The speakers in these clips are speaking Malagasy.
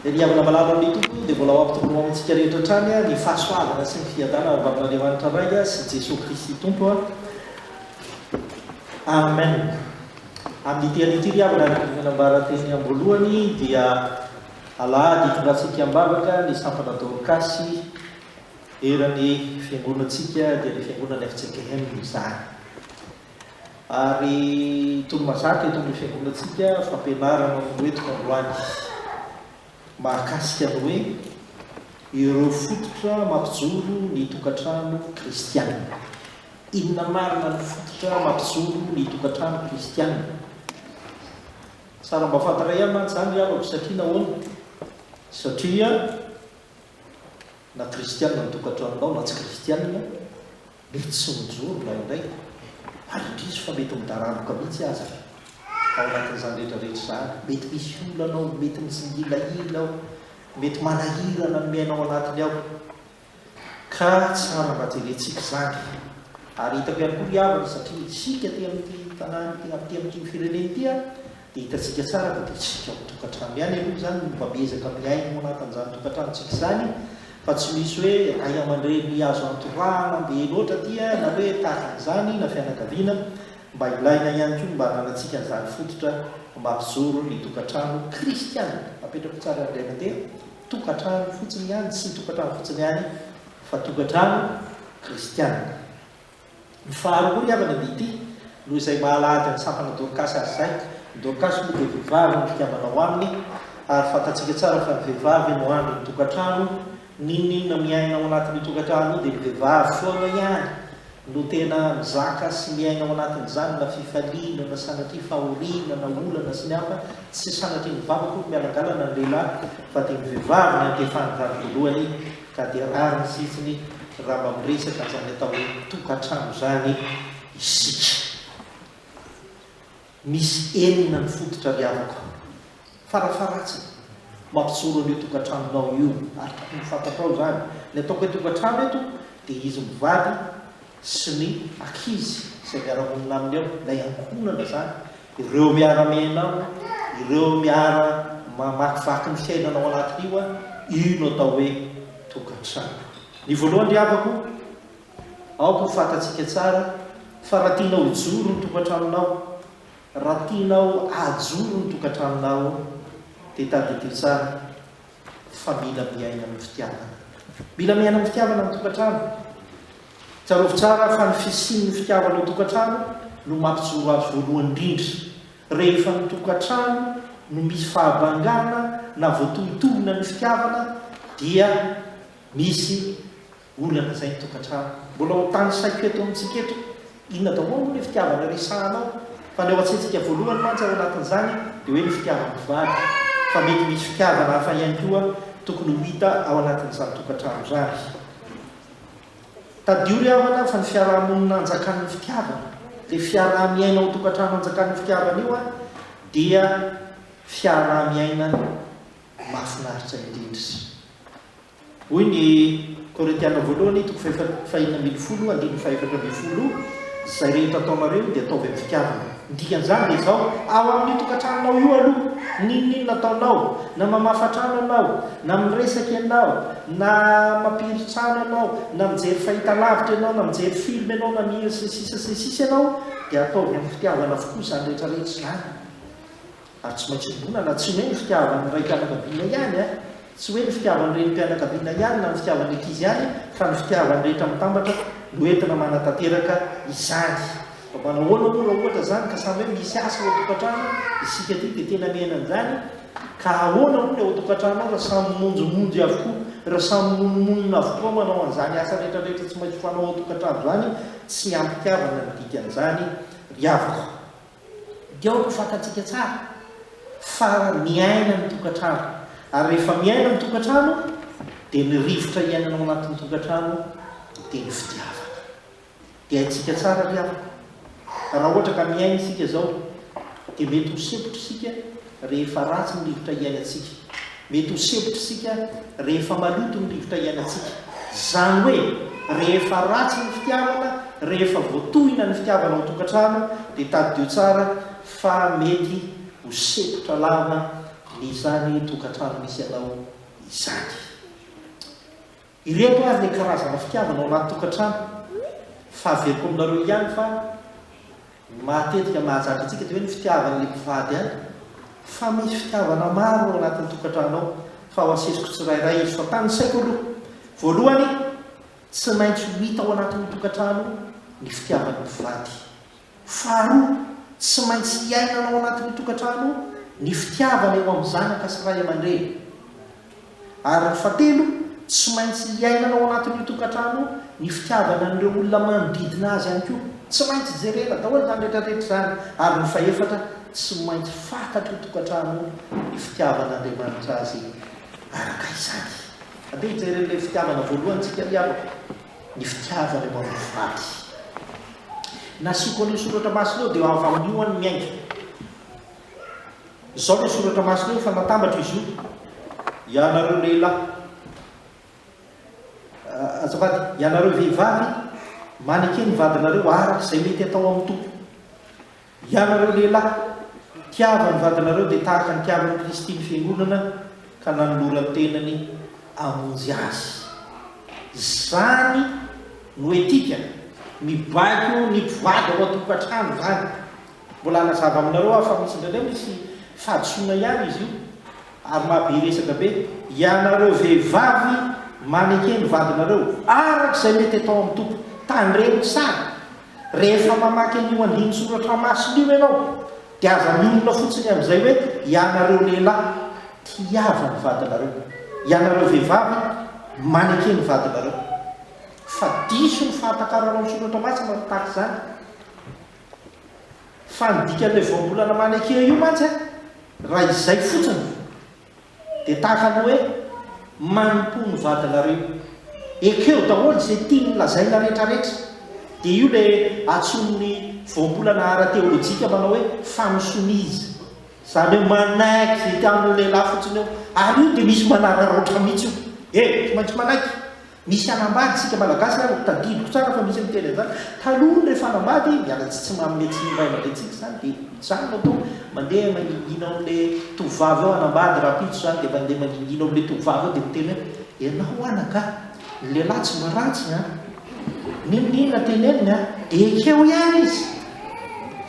riavana malala amin'ny tompo dia mbola ampitokono amintsika rehetra trany a ny fahasoavana sy ny fiadana vavin'andriamanitra ray a sy jesosy kristy tompo a amen. Amin'ny tean'ity riavana nanambarateny amboalohany dia alahady itondratsika ambavaka ny sampana dorokasy eran'ny fiangonantsika dia ny fiangonana FCKM izany. Ary tolo-mazaka eto amin'ny fiangonantsika fampianarana noentiko androany mahakasika ny hoe ireo fototra mampijoro ny tokantrano kristianina. Inona marina ny fototra mampijoro ny tokantrano kristianina? Tsara mba fantara ihany mantsy zany riavako satria nahoana? Satria na kristianina ny tokantranonao na tsy kristianina mety tsy mijoro indraindray ary indrisy fa mety midaraboka mihitsy aza ao anatin'izany rehetrarehetra zany. Mety misy olanao, mety misingilahila ao, mety manahirana ny miainao anatiny ao, ka tsara mba jerentsika zany. Ary hitako ihany koa riavana satria isika ty amin'ity tanàna ty amin'ity fireneny ty a dia hitatsika tsara fa dia tsika tokantrano ihany aloha zany mba miezaka miaino anatin'izany tokantranontsika zany, fa tsy misy hoe ray aman-dreny azo antorana be loatra ty a na hoe tahaka an'izany na fianakaviana. Mba ilaina ihany koa mba hananantsika an'izany fototra mampijoro ny tokantrano kristianina. Apetrako tsara indray mandeha, tokantrano fotsiny ihany, tsy tokantrano fotsiny ihany fa tokantrano kristianina. Ny faharoa riavana ity noho izay mahalahady ny sampana dorokasy azy zay. Dorokasy moa dia vehivavy ny fitiavanao aminy, ary fantatsika tsara fa ny vehivavy no andro ny tokantrano. Ninona miaina ao anatin'ny tokantrano dia ny vehivavy foana ihany no tena mizaka sy miaina ao anatin'izany, na fifaliana na sanatria fahoriana na olana sy ny hafa. Tsy sanatria ny vavako mialagalana ny lehilahy fa dia ny vehivavy ny antefany zany voalohany, ka dia rary ny sisiny raha mba miresaka zany atao hoe tokantrano zany isika. Misy enina ny fototra riavako farafaratsiny mampijoro an'io tokantranonao io, ary tokony fantatrao zany. Ny ataoko hoe tokantrano eto dia izy mivady sy ny ankizy izay miara-monina aminy ao, ilay ankonana zany, ireo miara-miainao, ireo miara mamakivaky ny fiainanao anatiny io a, io no atao hoe tokantrano. Ny voalohany riavako aoko ho fantatsika tsara fa raha tianao hijoro ny tokantranonao, raha tianao ajoro ny tokantranonao dia tadidio tsara fa mila miaina amin'ny fitiavana. Mila miaina amin'ny fitiavana amin'ny tokantrano. Tsarovy tsara fa ny fisian'ny fitiavana ao tokantrano no mampijoro azy voalohany indrindra. Rehefa ny tokantrano no misy fahabangana na voatohitohina ny fitiavana dia misy olana izay ny tokantrano. Mbola ho tany saiko eto amintsika eto, inona daholo ny fitiavana resahanao? Fa ny ao an-tsaintsika voalohany mantsy ao anatin'izany dia hoe ny fitiavana vady, fa mety misy fitiavana hafa ihany koa tokony ho hita ao anatin'izany tokantrano zany. Tadio riavana fa ny fiarahamonina anjakan'ny fitiavana, dia fiaraha-miaina ao tokantrano anjakan'ny fitiavana io a dia fiaraha-miaina mahafinaritra indrindra. Hoy ny Korintiana voalohany toko fahaenina ambin'ny folo andininy fahaefatra ambin'ny folo, izay rehetra ataonareo dia ataovy amin'ny fitiavana. Dikan'izany dia izao ao amin'ny tokantranonao io aloha, ninona ataonao, na mamafa-trano ianao, na miresaka ianao, na mampiry trano ianao, na mijery fahitalavitra ianao, na mijery film ianao, na mihira sisisisisisy ianao, dia ataovy amin'ny fitiavana avokoa izany rehetrarehetra izany. Ary tsy maintsy mbonana, tsy hoe ny fitiavan'ny ray mpianakaviana ihany a, tsy hoe ny fitiavan'ny renim-pianakaviana ihany na ny fitiavan'ny ankizy ihany, fa ny fitiavan'ny rehetra mitambatra no entina manatanteraka izany. Manahoana moa raha ohatra zany ka samy hoe misy asa ao tokantrano, isika ty dia tena miaina an'izany, ka ahoana moa ny ao tokantrano ao raha samy monjomonjy avokoa, raha samy monomonina avokoa manao an'izany asa rehetrarehetra tsy maintsy fanao ao tokantrano zany, tsy ampitiavana ny dikan'izany riavako. Dia ao no fantatsika tsara fa miaina ny tokantrano, ary rehefa miaina ny tokantrano dia ny rivotra iainanao anatin'ny tokantrano dia ny fitiavana. Dia haintsika tsara riavako, raha ohatra ka miaina isika zao dia mety ho sempotra isika rehefa ratsy ny rivotra iainantsika, mety ho sempotra isika rehefa maloto ny rivotra iainantsika. Zany hoe rehefa ratsy ny fitiavana, rehefa voatohina ny fitiavana ao tokantrano dia tadidio tsara fa mety ho sempotra lava ny izany tokantrano misy anao izany. Ireto azy le karazana fitiavana ao anaty tokantrano. Fa averiko aminareo ihany fa matetika mahazatra antsika dia hoe ny fitiavana le mpivady any, fa misy fitiavana maro ao anatin'ny tokantrano ao. Fa ho asesiko tsirairay izy fa tany saiko aloha. Voalohany, tsy maintsy hita ao anatin'ny tokantrano ny fitiavan'ny mpivady. Faharoa, tsy maintsy hiainana ao anatin'ny tokantrano ny fitiavana eo amin'ny zanaka sy ray aman-dreny. Ary ny fahatelo, tsy maintsy hiainana ao anatin'ny tokantrano ny fitiavana an'ireo olona manodidina azy ihany koa. Tsy maintsy jerena daholo zany rehetrarehetra zany. Ary ny fahefatra, tsy maintsy fantatro tokantrano ny fitiavan'Andriamanitra azy araka izany. Andeha hijeren'ilay fitiavana voalohany tsika riavako, ny fitiavana eo amin'ny mpivady. Nasiako an'io soratra masina eo dia avy amin'io any miainga. Izao ny soratra masina eo fa natambatra izy io. Ianareo lehilahy, azafady, ianareo vehivavy, maneke ny vadinareo araka izay mety atao amin'ny tompo. Ianareo lehilahy, tiava ny vadinareo dia tahaka ny tiavan'ny Kristy ny fiangonana ka nanolora ny tenany hamonjy azy. Zany no etika mibaiko ny mpivady ao an-tokantrano zany. Mbola nazava aminareo aho fa misy indraindray misy fahadisoana ihany izy io ary mahabe resaka be. Ianareo vehivavy, maneke ny vadinareo araka izay mety atao amin'ny tompo. Tandremo tsara. Rehefa mamaky an'io andiny soratra masina io ianao dia aza mionona fotsiny amin'izay hoe ianareo lehilahy, tiava ny vadinareo. Ianareo vehivavy, maneke ny vadinareo. Fa diso ny fahatakaranao ny soratra masina tahaka izany. Fa ny dikan'ilay voambolana maneke io mantsy raha izay fotsiny dia tahaka ny hoe manompo ny vadinareo. Ekeo daholo izay tiany lazaina rehetrarehetra. Dia io le atson'ny voambolana ara-teolojika manao hoe fanosonizy. Izany hoe manaiky izay tian'ny lehilahy fotsiny eo. Ary io dia misy manararoatra mihitsy io. Tsy maintsy manaiky. Misy anambady isika malagasy ary tadidiko tsara fa misy miteny an'izany. Taloha rehefa anambady mialatsy tsy manome tsy mray aman-drentsika zany dia mijanona atao mandeha mangingina amin'ilay tovovavy ao anambady rapitso zany dia mandeha mangingina amin'ilay tovovavy ao dia miteny hoe ianao anaka, ny lehilahy tsy maratsy ninona teneniny ekeo ihany izy.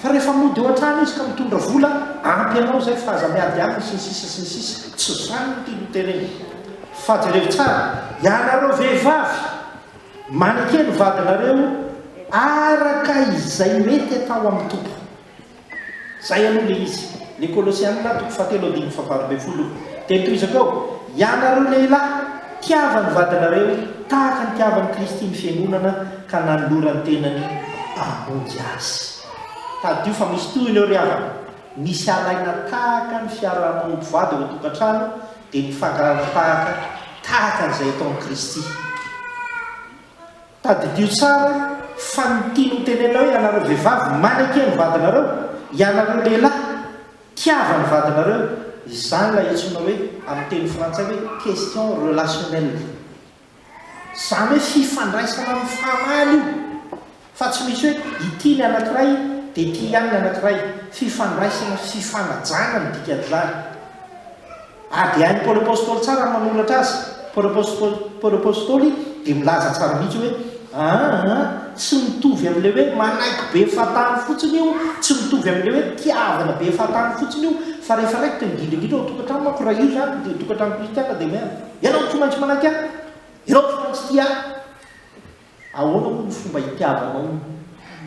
Fa rehefa mody eo an-trano izy ka mitondra vola, ampy ianao zay fa aza miady aminy sy ny sisa sy ny sisa. Tsy zany no tiany teneny. Fa jereo tsara, ianareo vehivavy, maneke ny vadinareo araka izay mety atao amin'ny tompo. Zay aloha le izy. Le Kolosianina 3:7-8 teny toizaka ao, ianareo lehilahy, tiava ny vadinareo tahaka ny tiavan'ny Kristy ny fiangonana ka nanolora ny tenany hamonjy azy. Tadio fa misy toy eo ry havana, misy alaina tahaka ny fiarahamon'ny mpivady ao an-tokantrano dia ny fangarana tahaka an'izay ataon'i Kristy. Tadidio tsara fa ny tiany tenena hoe ianareo vehivavy, maneke ny vadinareo, ianareo lehilahy, tiava ny vadinareo. Izany la etsona hoe amin'ny teny frantsay hoe question relationnelle. Izany hoe fifandraisana amin'ny famaly io. Fa tsy misy hoe ity ny anankiray dia ity ihany ny anankiray. Fifandraisana, fifanajana ny dikan'izany. Ary hain'ny Paoly apôstôly tsara manoratra azy. Paoly apôstôly dia milaza tsara mihitsy hoe tsy mitovy amin'ilay hoe manaiky be fatany fotsiny io, tsy mitovy amin'ilay hoe tiavana be fatany fotsiny io. Fa rehefa raiky dia midindrindrindra ao tokantrano manko raha io zany dia tokantrano kristiana dia miana. Ianao tsy maintsy manaiky ahy, ianao tsy maintsy tia ahy. Ahoana moa ny fomba hitiavanao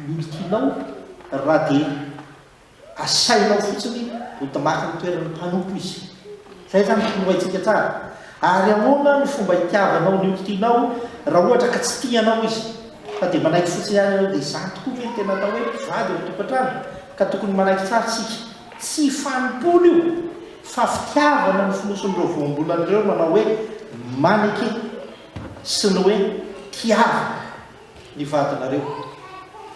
ny tianao raha dia asainao fotsiny ho tamaka ny toeran'ny mpanompo izy. Zay zany tokony ho haintsika tsara. Ary ahoana ny fomba hitiavanao ny olon-tianao raha ohatra ka tsy tianao izy fa dia manaiky fotsiny ihany ianao dia izany tokoa ve ny tena atao hoe mpivady ao tokantrano ka tokony manaiky tsara tsika. Tsy fanompolo io fa fitiavana ny fonoson'ireo voambolan'ireo manao hoe maneke sy ny hoe tiavana ny vadinareo.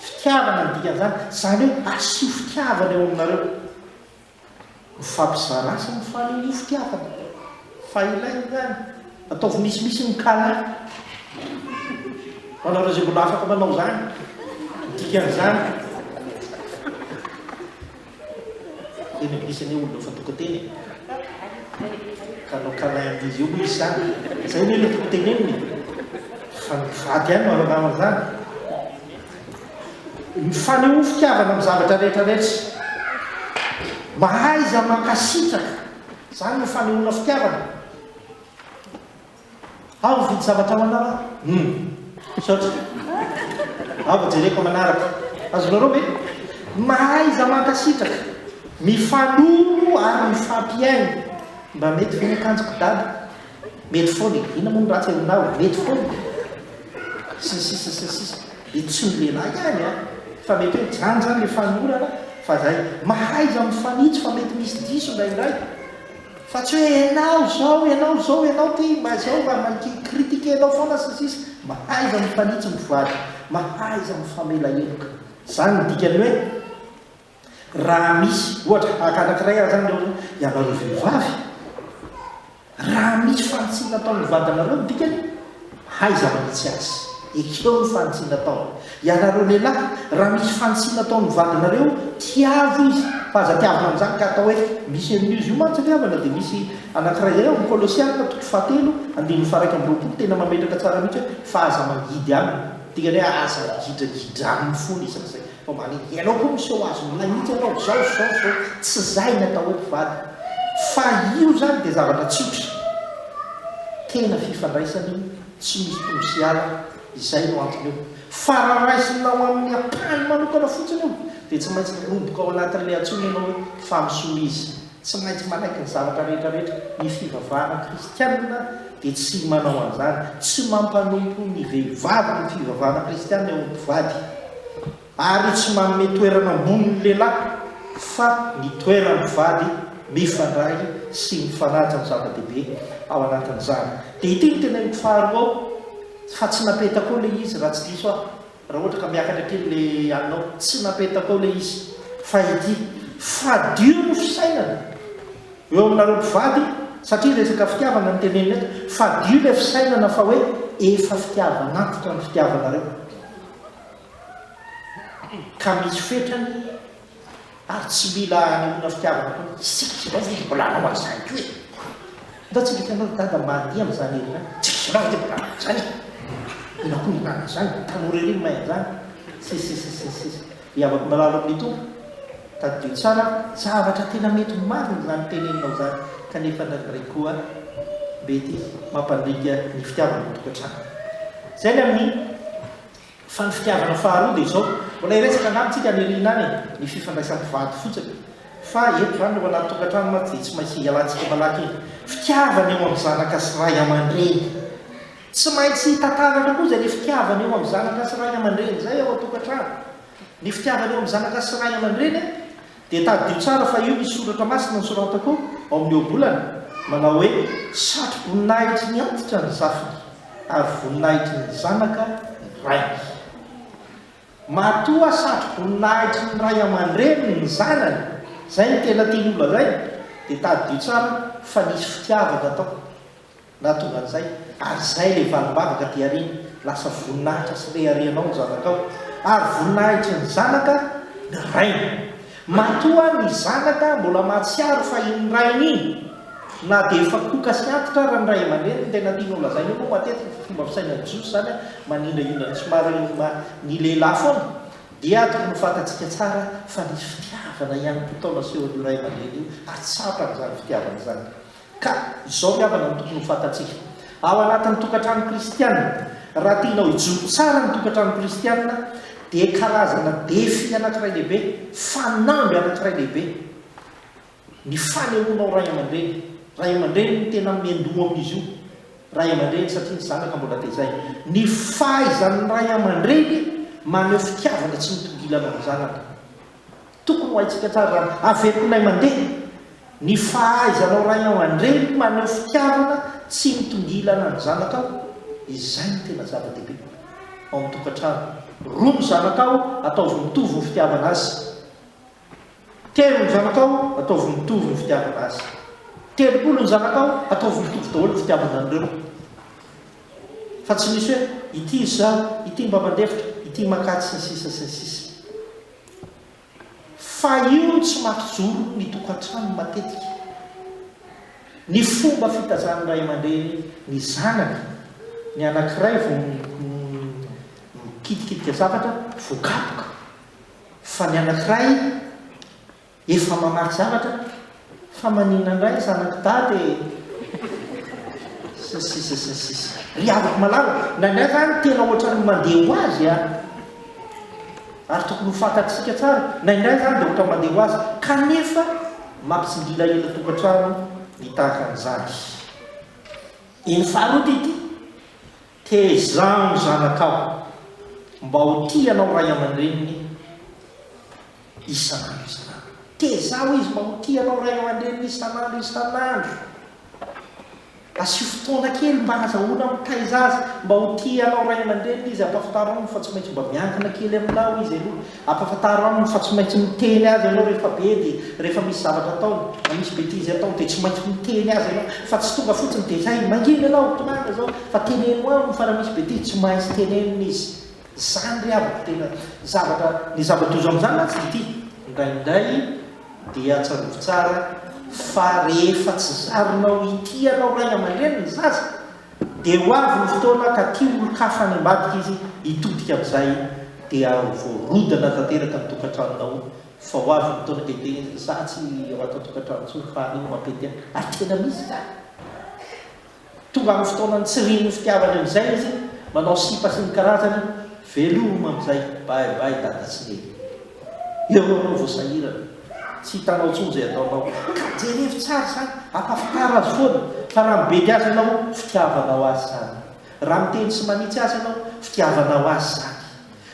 Fitiavana ny dikan'izany, izany hoe asio fitiavana eo aminareo. Mifampizara sy mifanio fitiavana. Fa ilaina zany ataovy misimisy ny kala. Manareo izay mbola afaka manao zany, dikan'izany. Teny misy ny olona fa tokateny. kalokalay amin'izy io izy zany zay ny le toko teneniny fa mivady ihany no alanamana zany mifaneho fitiavana amin'ny zavatra rehetrarehetra mahaiza mankasitraka zany no fanehoana fitiavana ao mividy zavatra manara saotra ao vajereko manaraka azonareo ve mahaiza mankasitraka mifanono ary mifampiainy mba mety ve akanjoko dady mety foany ina moa no ratsy aminao mety foany sisisisisisy de tsy ny lehilahy ihany a fa mety hoe jany zany le fanorana fa zay mahaiza mifanitsy fa mety misy diso indraindray fa tsy hoe ianao zao ty mba zao mba makritike anao foana sisisy mahaiza mifanitsy mivady mahaiza mifamela eloka zany midikany hoe raha misy ohatra akanankiray aho zany leo ianareo vehivavy raha misy fanitsina atao nyvadanareo midikany mahaiza manitsy azy ekeo ny fanitsina atao ianareo lehilahy raha misy fanitsina atao nyvadanareo tiavo izy fazatiavana amin'izany ka atao hoe misy amin'izy io mantsy tiavana dia misy anankiray zay ao Kolosiana toko 7 andiny faraika amby 20 tena mametraka tsara mihitsy hoe fahaza mangidy any dikany hoe aza gidragidrany fony isak'izay fa maniny ianao koa miseho azo milay mihitsy ianao zao tsy zay ny atao hoe mpivady fa io zany dia zavatra tsotra tena fifandraisany tsy misy tomosiala izay no antony io fa raha raisinao amin'ny apany manokana fotsiny io dia tsy maintsy romboka ao anatin'le antsony ianao hoe famisomizy tsy maintsy manaiky ny zavatra rehetrarehetra ny fivavahana kristianina dia tsy manao an'izany tsy mampanompo ny vehivavy ny fivavahana kristianina eo mpivady ary tsy manome toerana amboniny lehilahy fa ny toerana mpivady mifandray sy mifanaja ny zava-dehibe ao anatin'izany dia ity ny tena faharoa ao fa tsy napetako ao le izy raha tsy diso aho raha ohatra ka miakatra kely le anao tsy napetako ao le izy fa ity fadio no fisainana eo aminareo mpivady satria resaka fitiavana ny tenenina eto fadio le fisainana fa hoe efa fitiavana antitra ny fitiavanareo ka misy fetrany ary tsy mila anehoana fitiavana ko isika volana azany ko e nda tsy likanao dada mandia amin'izany erina tsika volana zany inako minana zany tanoreriny mahay zany sisisisisisy iavako malalo amin'ny tompo tadio tsara zavatra tena mety mariny zany teneninao zany kanefa naray koa mety mampandrika ny fitiavana tokantrano zay ny amin'ny fa ny fitiavana faharoa dia izao mbola iresaka anamitsika nyrina any ny fifandraisampivady fotsiny fa eto zany eo anaty tokantrano maty dia tsy maintsy ialantsika malaky iny fitiavana eo amin'ny zanaka sy ray aman-dreny tsy maintsy tantarana koa zay le fitiavana eo amin'ny zanaka sy ray aman-dreny zay ao atokantrano ny fitiavana eo amin'ny zanaka sy ray aman-dreny dia tadio tsara fa io misy soratra masina ny soratako ao amin'ny obolana manao hoe satry voninahitry ny antitra ny zafiny ary voninahitry ny zanaka ny rainy matoa satry voninahitry ny ray aman-dreny ny zanany zay ny tena tiany olona zay dia tadio tsara fa nisy fitiavana atao na tonga an'izay ary zay le valimbavaka diariny lasa voninahitra sy le arenao ny zanaka ao ary voninahitry ny zanaka ny rainy matoa ny zanaka mbola mahatsiaro fa iny rainy iny na dia efa koka sy antitra raha ny ray aman-dreny ny tena tiana olona zay io moa matetika fomba fisainany Jesosy zany manindraindra somary ny lehilahy foana dia tokony fantatsika tsara fa nisy fitiavana ihany mpotona sehoan'io ray aman-dreny io atsapany zany fitiavana zany ka izao miavana ny tokony fantatsika ao anatin'ny tokantrano kristianina raha tianao hijoro tsara ny tokantrano kristianina dia karazana defy anankiray lehibe fanamby anankiray lehibe ny fanehoanao ray aman-dreny ray aman-dreny ny tena miandoha amin'izy io ray aman-dreny satria ny zanaka mbola dia zay ny fahaizan'ny ray aman-dreny maneho fitiavana tsy mitongilana amin'ny zanaka tokony ho haitsika tsara avetonay mandeha ny fahaizanao ray aman-dreny maneho fitiavana tsy mitongilana ny zanaka ao izay ny tena zava-dehibe ao amin'ny tokantrano roa ny zanaka ao ataovy mitovy ny fitiavana azy telo ny zanaka ao ataovy mitovy ny fitiavana azy telopolo ny zanaka ao ataovy mitovy daholo ny fitiavana an'ireo fa tsy misy hoe ity izao ity mba mandefitra ity makatsy ny sisa sy ny sisa fa io tsy mampijoro ny tokantrano matetika ny fomba fitazany ray aman-dreny ny zanaka ny anankiray vo mikitikitika zavatra voakapoka fa ny anankiray efa mamaky zavatra fa manina indray zanaky dady ry avako malala na ndray zany tena ohatrany mandeha ho azy ary tokony ho fantatsika tsara na indray zany dia ohatra mandeha ho azy kanefa mampitsindila ela tokantrano ny tahaka an'izany iny faharoa ity tezano zanakao mba ho tianao ray aman-dreniny isan'andro isan'andro tezao izy mba ho tianao ray aman-dreniny isan'andro isan'andro asio fotoana kely mba azahoana mitaiza azy mba ho tianao ray aman-dreniny izy ampafantaro aminy fa tsy maintsy mba miankina kely aminao izy aloha ampafantaro aminy fa tsy maintsy miteny azy ianao rehefa be dia rehefa misy zavatra ataony na misy betizy ataony dia tsy maintsy miteny azy ianao fa tsy tonga fotsiny dia zay mangina ianao tomanga zao fa teneno aminy fa raha misy betizy tsy maintsy tenenina izy zany ry avako tena zavatra ny zavatozo amin'izany na tsy ity indraindray dia atsarovo tsara fa rehefa tsy zaronao itianao ray aman-dreny ny zaza dia ho avy ny fotoana ka tia olo-kafa any ambadika izy hitodika amin'izay dia voarodana tanteraka ny tokantranonao fa ho avy ny fotoana dia za tsy ao atao tokantrano tsoy fa ino mampety ary tena misy zany tonga amin'ny fotoanany tsy riny fitiavany amin'izay izy manao sipa sy ny karazany veloma amin'izay baibay dada tsy neny eo anao voasahirana tsy hitanao tsony zay ataonao ka jerevy tsara zany ampafantara azy foana fa raha mibedy azy ianao fitiavanao azy zany raha miteny sy manitsy azy ianao fitiavanao azy zany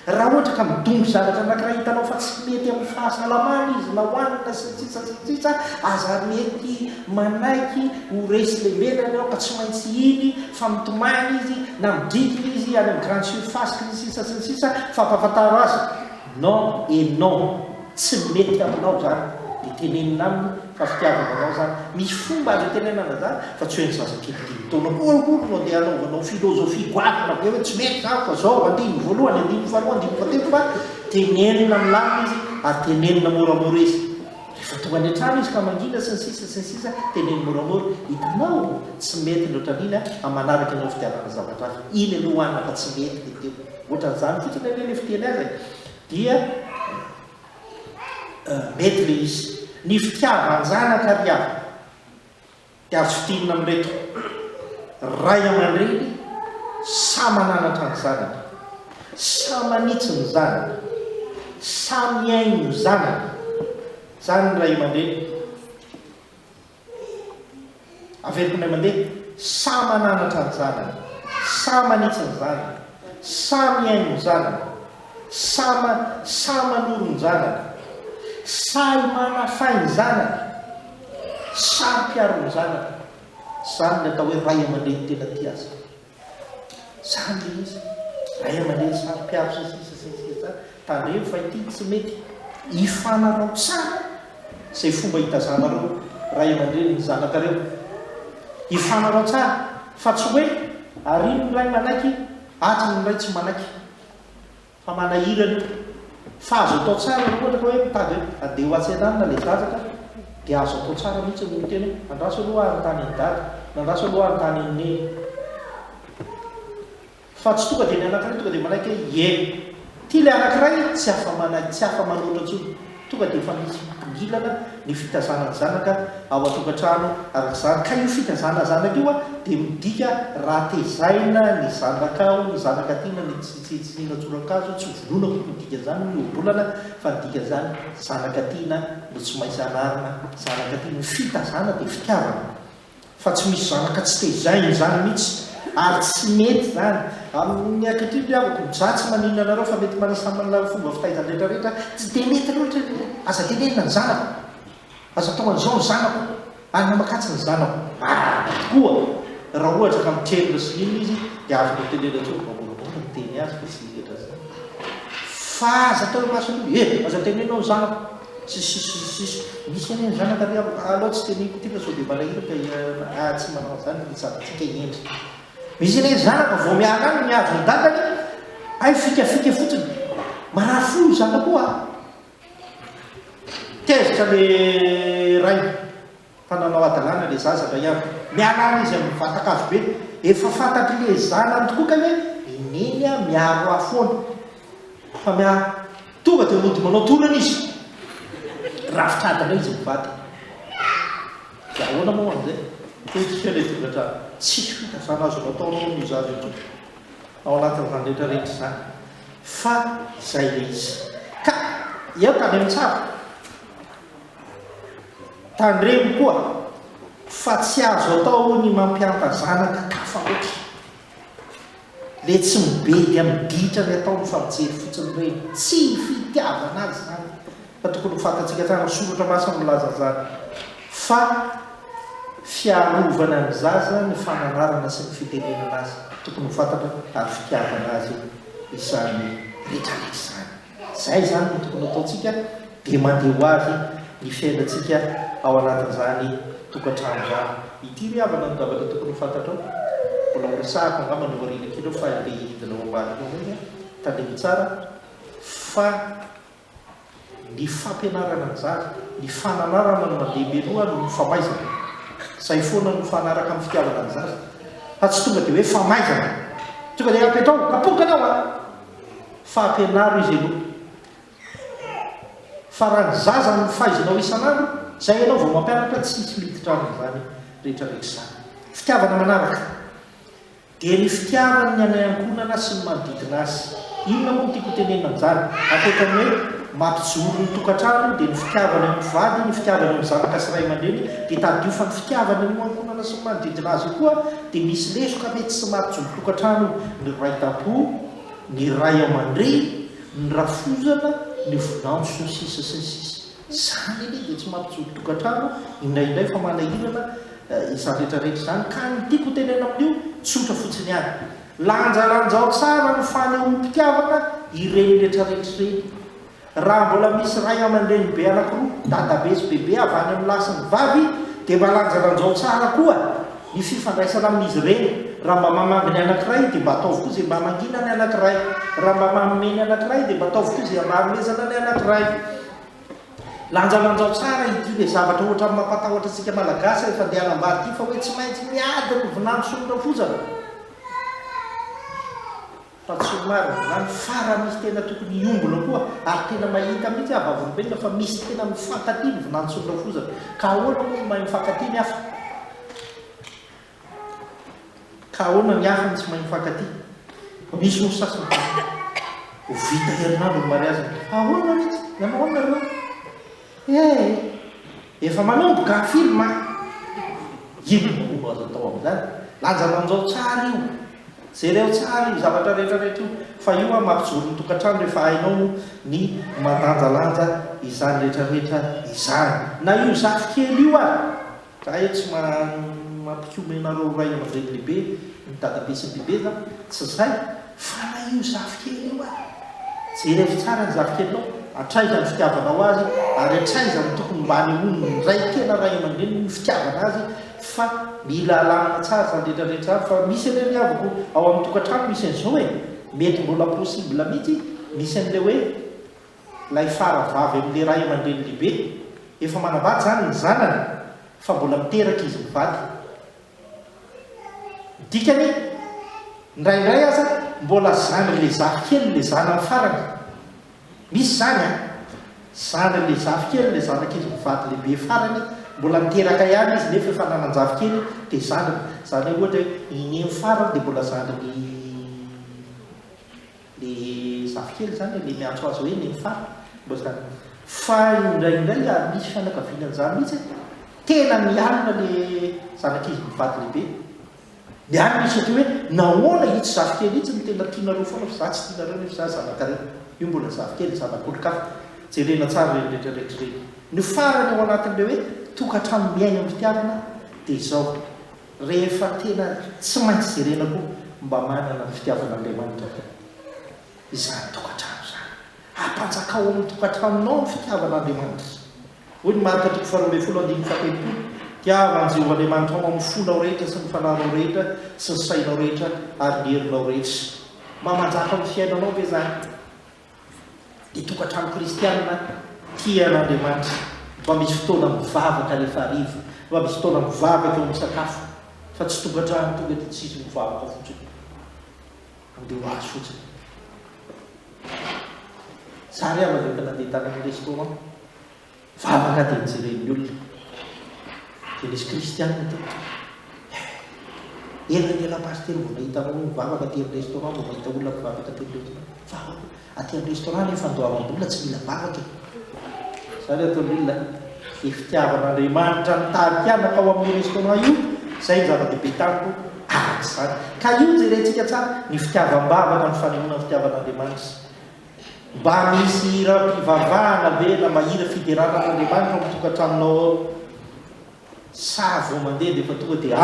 raha ohatra ka midongo zavatra anankiray hitanao fa tsy mety amin'ny fahasalamana izy na hoanina sitsitsitsitsitsa aza mety manaiky ho resy lehibe anao ka tsy maintsy iny fa mitomany izy na midrikiny izy any amin'ny grande surface ny sisa sy ny sisa fa ampafantaro azy non et non tsy mety aminao zany dia tenenina aminy fa fitiavananao zany misy fomba azo tenenana zany fa tsy hoe ny zazakely taona olo dia anaovanao filozofia goavina be hoe tsy mety zany fa zao andiny voalohany andiny faharoa andiny fahatelo fa tenenina milamy izy ary tenenina moramora izy rehefa tonga any an-trano izy ka mangina sy ny sisa sy ny sisa tenenina moramora hitanao tsy mety loatran'iny amanaraka ianao fitiavana zavatra azy iny aloha hoanina fa tsy mety dia teo ohatran'izany fotsiny aleha fiteny azy dia mety le izy ny fitiavany zanaka ry avy dia azo fitinina amin'reto ray aman-dreny sa mananatra ny zanaka sa manitsy ny zanaka sa miaino ny zanaka zany ny ray aman-dreny averiko ny aman-dreny sa mananatra ny zanaka sa manitsy ny zanaka sa miaino ny zanaka sa manoro ny zanaka sa manafay ny zanaka sa mpiaro ny zanaka zany ny atao hoe ray aman-dreny tena ty azy zany le izy ray aman-dreny sa mpiaro sisisisisa tandremo fa ity tsy mety hifanarao tsara zay fomba hitazanareo ray aman-dreny ny zanakareo hifanarao tsara fa tsy hoe arino ny ray manaiky aty ny ray tsy manaiky fa manahirany fa azo atao tsara ohatra ka hoe mitady hoe andeha ho atsenanina le zazaka dia azo atao tsara mihitsy ny teny hoe andraso aloha ary tany ny dady nandraso aloha ary tany ny neny fa tsy tonga dia ny anankiray tonga dia manaiky hoe ie ty le anankiray tsy afa manaiky tsy afa manoatra ntsony tonga dia efa misy mpingilana ny fitazanany zanaka ao atokantrano arak'izany ka io fitazana zanaka io a dia midika raha tezaina ny zanakao ny zanaka tiana ny tsitsitsina tsorakazo tsy volonako midika zany ny obolana fa nidika zany zanaka tiana no tsy maintsy anarina zanaka tiana ny fitazana dia fitiavana fa tsy misy zanaka tsy tezainy zany mihitsy ary tsy mety zany amin'ny ankehitriny ry avako mijatsy manina anareo fa mety manasamana fomba fitaizany rehetrarehetra tsy dia mety loatra aza tenenina ny zanako aza atao an'izao ny zanako any namakatsi ny zanako koa raha ohatra ka mitrerina sy inona izy dia azo no tenena tsao mamoramora miteny azy fa tsy etra zany fa aza atao masolo aza tenenao ny zanako sisisisisy misy ane ny zanaka ry avako aloha tsy teniko ty fa sao dia malahiraka tsy manao zany misatsika endry misy ane zanaka vao miana any miazo ny dadany ay fikafika fotsiny marary fo io zanaka koa tezitra le ray fa nanao adalàna le zazatra ihany mialana izy amin'ny vatakazo be efa fantatry le zanany tokoa ka hoe ineny a miaro afoana fa tonga dia mody manao tolana izy rafitradana izy mivata da ahoana moa an'izay toetika le tongatra tsy fita zany azo nataonao ny zazy to ao anatin'izany rehetrarehetra zany fa izay le izy ka eo tany amin'ny tsara tandremo koa fa tsy azo atao ny mampianta zanaka kafa oatra le tsy mibedy amin'ny ditra ny atao ny fampijery fotsiny reny tsy fitiavana azy zany fa tokony hofantatsika tsara soratra masina milaza zany fa fiarovana ny zaza ny fananarana sy ny fitenenana azy tokony hofantatra ary fitiavana azy izany rehetrarehetra zany zay zany no tokony ataontsika dia mandeha ho azy ny fiainantsika ao anatin'izany tokantrano zany ity ry havana ny zavatra tokony hofantatra mbola horesahako angamba ny varina kely fa le hidina ao ambany hoe tandremy tsara fa ny fampianarana ny zaza ny fananarana no mandeha beloha no famaizana zay foana no fanaraka amin'ny fitiavana ny zaza fa tsy tonga dia hoe famaizana tonga dia apetrao kapokanao a fa ampianaro izy aloha fa raha ny zaza no fahaizanao isan'andro zay ianao vao mampianatra tsy misy miditra amin'izany rehetrarehetra zany fitiavana manaraka dia ny fitiavany ny anayankonana sy ny manodidina azy inona moa tiako tenenina zany apetrany hoe mampijoro ny tokantrano dia ny fitiavana amin'ny vady ny fitiavana amin'ny zanaka sy ray aman-dreny dia tadio fa ny fitiavana ny ankonana sy ny manodidina azy koa dia misy lesoka mety tsy mampijoro tokantrano ny ray tampo ny ray aman-dreny ny rafozana ny vonano sy ny sisa sy ny sisa zany iny dia tsy mampijoro tokantrano indraindray fa manahirana izany rehetrarehetra zany ka ny tiako tenena amin'io tsotra fotsiny any lanjalanjao tsara ny fanehoam-pitiavana ireny rehetrarehetra reny raha mbola misy ray aman-dreny be anankiroa dadabe sy bebe avy any amin'ny lasiny vavy dia mba lanjalanjao tsara koa ny fifandraisana amin'izy ireny raha mba mamangy ny anankiray dia mba ataovy koa zay mba mangina ny anankiray raha mba mamomeny anankiray dia mba ataovy koa zay mahamezana ny anankiray lanjalanjao tsara ity le zavatra ohatra amin'ny mampatahotra antsika malagasy efa andeha hanambary ity fa hoe tsy maintsy miady ny vinano sy ny rafozana fa tsy marina zany fara misy tena tokony iombona koa ary tena mahita mihitsy avavolombelona fa misy tena mifankaty ny vinano sy ny rafozana ka ahoana moa mahay mifankaty ny hafa ka ahoana ny hafa ny tsy mahay mifankaty misy mo sasany ho vita herinandro ny mariazana ahoana mihitsy nanahoana reo efa manomboka filma ino no azo atao amin'izany lanjalanjao tsara io jereo tsara io zavatra rehetrarehetra io fa io a mampijoro ny tokantrano rehefa hainao ny mandanjalanja izany rehetrarehetra izany na io zafykely io ary ka io tsy mampikomenareo ray aman-dreny lehibe ny dadabe sy ny bebe zany tsy zay fa na io zafykely io ary jereo tsara ny zafikelinao atraiza ny fitiavanao azy ary atraiza ny tokony mba ny ono ny ray tena ray aman-dreny ny fitiavana azy fa mila alamina tsara zany rehetrarehetra fa misy an'ireny avoko ao amin'ny tokantrano misy an'izao hoe mety mbola possible mihitsy misy an'le hoe lay faravavy amin'le ray aman-dreny lehibe efa manambady zany ny zanany fa mbola miteraka izy mivady dikany ndraindray aza mbola zany le zafykely le zanany farany misy zany a zany le zafykely le zanak'izy mivady lehibe farany mbola miteraka ihany izy nefa efa nanan-javykely dia zanany zany hoe ohatra hoe iny farany dia mbola zanany le zafykely zany le miantso azy hoe ny farany mbola zany fa indraindray ary misy fianakavianan'izany mihitsy tena mialina le zanak'izy mivady lehibe mialina izy satria hoe nahoana itsy zafykely itsy ny tena tianareo foana fa za tsy tianareo nefa za zanakare io mbola zafykely zanak'olon-kafa jerena tsara reny rehetrarehetra reny ny farany ao anatin'le hoe tokantrano miaina amin'ny fitiavana dia izao rehefa tena tsy maintsy jerena koa mba manana ny fitiavana Andriamanitra izany tokantrano zany ampanjakao amin'ny tokantranonao ny fitiavana Andriamanitra hoy ny marika toko 12:17 tiavan'i Jehovahandriamanitra ao amin'ny fonao rehetra sy ny fanahinao rehetra sy ny sainao rehetra ary ny herinao rehetra mamanjaka amin'ny fiainanao ve zany dia tokantrano kristianina tian'Andriamanitra mba misy fotoana mivavaka rehefa hariva fa misy taona mivavaka eo amin'ny sakafo fa tsy tokantrano tonga dia tsisy mivavaka fotsiny andeha ho azy fotsiny zary aho rehefa nandeha tany amin'ny restaurant vavaka dia nijeren'ny olona dia nisy kristianina teto ela pastely vao nahitanao mivavaka aty amin'ny restaurant vao mahita olona mivavaka aty amin'ny restaurant vavaka aty amin'ny restaurant nefa fandoavam-bola tsy mila vavaka zany ataon'olona fitiavan'Andriamanitra nitady anaka ao amin'ny restaurant io zay ny zava-dehibe tamiko araka zany ka io jerentsika tsara ny fitiavam-bavaka ny fanehoana ny fitiavan'Andriamanitra mba misy ra-pivavahana ve na mahira fideranan'Andriamanitra amin'ny tokantranonao sa vao mandeha dia efa tonga dia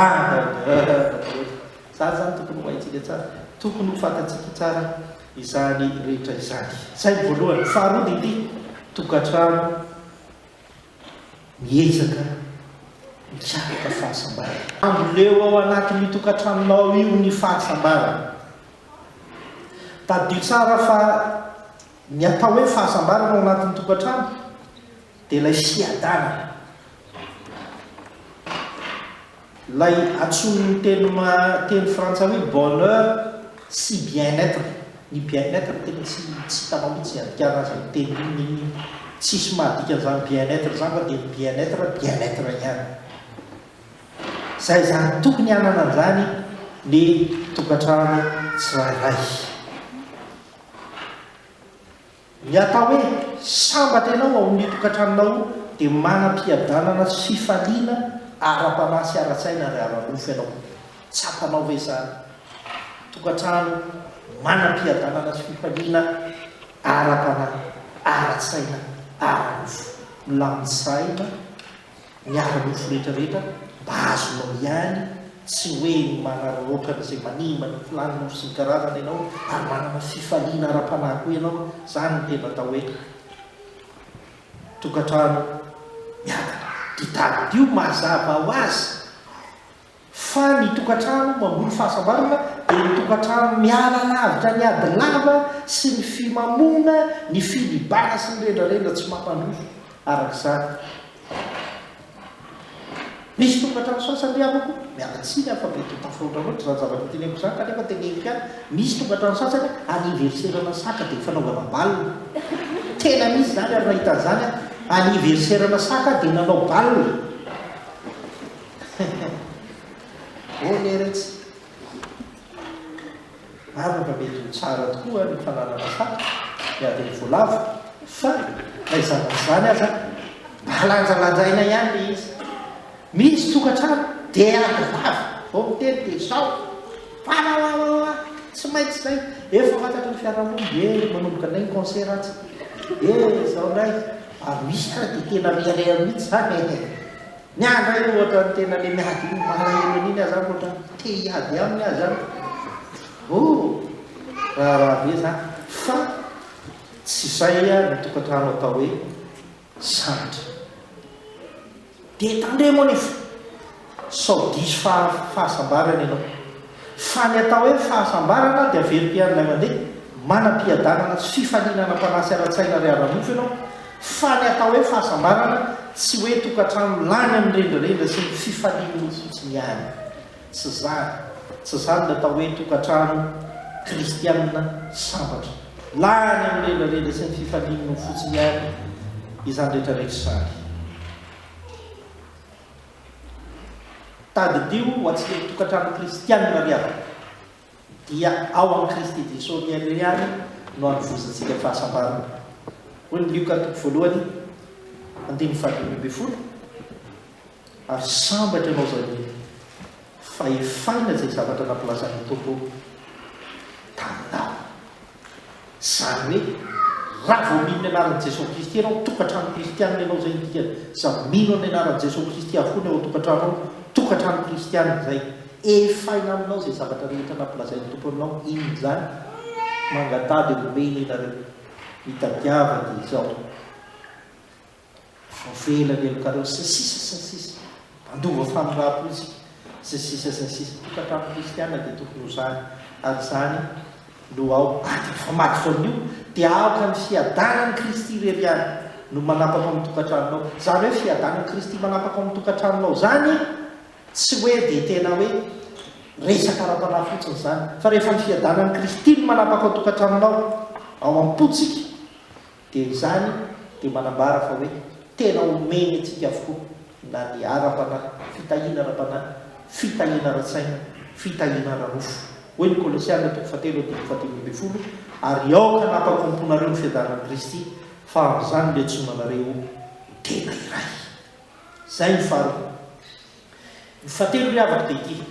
zany zany tokony ho haitsika tsara tokony ho fantatsika tsara izany rehetra izany zay voalohany faharoa dia ity tokantrano miezaka mikaraka fahasambarana amboleo ao anatin'ny tokantranonao io ny fahasambarana tadio tsara fa ny atao hoe fahasambarana ao anatin'ny tokantrano dia ilay fiadanana lay antson'ny teny frantsay hoe bonheur sy bien-être ny bien-être tena tsy hitanao mihitsy andikana azy teny ininy tsisy mahadikan'izany bien-être zany fa dia bien-être ihany zay zany tokony hanana an'izany ny tokantrano tsirairay ny atao hoe sambatra ianao ao amin'ny tokantranonao dia manam-piadanana sy fifaliana ara-panahy sy ara-tsaina ry ara-nofo ianao tsapanao ve zany tokantrano manam-piadanana sy fifaliana ara-panahy ara-tsaina ara-nofo milamin-tsaina ny ara-nofo rehetrarehetra mba azonao ihany tsy hoe manararokana izay manimana ny filaninao sy ny karazana ianao ary manana fifaliana ara-panahy koa ianao zany ny tena atao hoe tokantrano miadana ditadio mazava ho azy fa ny tokantrano mamboly fahasambarana dia ny tokantrano miala lavitra ny ady lava sy ny fimamona ny filibana sy ny rendrarendra tsy mampandroso arak'izany misy tokantrano sasany avako mialatsiny afabeto tafrondra loatra zany zavatra teneko zany kanefa teneniko any misy tokantrano sasany aniverserana saka dia fanaovana balina tena misy zany ary nahita zany aniverserana saka dia nanao balina oneretsy araka mety ho tsara tokoa ny fananana saka miady ny voalavo fa naizanan'izany aza balanjalanjaina ihany le izy misy tokantrano dia ady lava vao miteny dia zao fanaaa tsy maintsy zay efa fantatra ny fiarahamonina manomboka nay ny concert tsy zao ndray ary misy kara dia tena mialera mihitsy zany ny andray ohatra ny tena le miady iny malahelon'iny aza ohatra te hiady aminy azy zany raha be zany fa tsy zay a ny tokantrano atao hoe sambatra dia tandremo nefa sao diso fahasambarana ianao fa ny atao hoe fahasambarana dia averim-pianilay mandeha manam-piadanana sy fifaninana mpanasy ara-tsaina ry ara-nofo ianao fa ny atao hoe fahasambarana tsy hoe tokantrano lany amin'ny rendrarendra sy ny fifaliana fotsiny ihany tsy zany ny atao hoe tokantrano kristianina sambatra lany amin'ny rendrarendra sy ny fifaliana fotsiny ihany izany rehetrarehetra zany tadidio ho atsika tokantrano kristianina ry avy dia ao amin'ny Kristy Jesosy ihany no anovozatsika fahasambarana hoy ny Lioka toko voalohany 5:12 ary sambatra ianao zany fa efaina zay zavatra nampilazan'ny tompo taminao zany hoe raha vao mino ny anaran'i Jesosy Kristy ianao tokantrano kristianina ianao zay dikany za mino ny anaran'i Jesosy Kristy avokoa ny ao tokantrano kristianina zay efaina aminao zay zavatra rehetra nampilazain'ny tompo aminao iny zany mangatady omeny nareo mitadiava dia izao favelany elokareo sy sisa andova famirapo-izy sy sisa tokantrano kristianina dia tokony ho zany ary zany no ao ady fa maty vaon'io dia aoka ny fiadanany Kristy rery ihany no manapaka amin'ny tokantranonao. Zany hoe fiadanan'i Kristy manapaka amin'ny tokantranonao zany tsy hoe dia tena hoe resaka ara-panahy fotsiny zany, fa rehefa ny fiadanan'i Kristy no manapaka ao tokantranonao ao am-potsika dia zany dia manambara fa hoe tena omeny atsika avokoa na ny ara-panahy, fitahiana ara-panahy, fitahiana ara-tsaina, fitahiana ara-rofo. Hoe ny Kolosiana 3:10 ary aoka nampakomponareo ny fiadanan'i Kristy fa amin'izany le tsonanareo tena iray. Zay ny faharoa. Ny fahatelo ry avaka dia ity.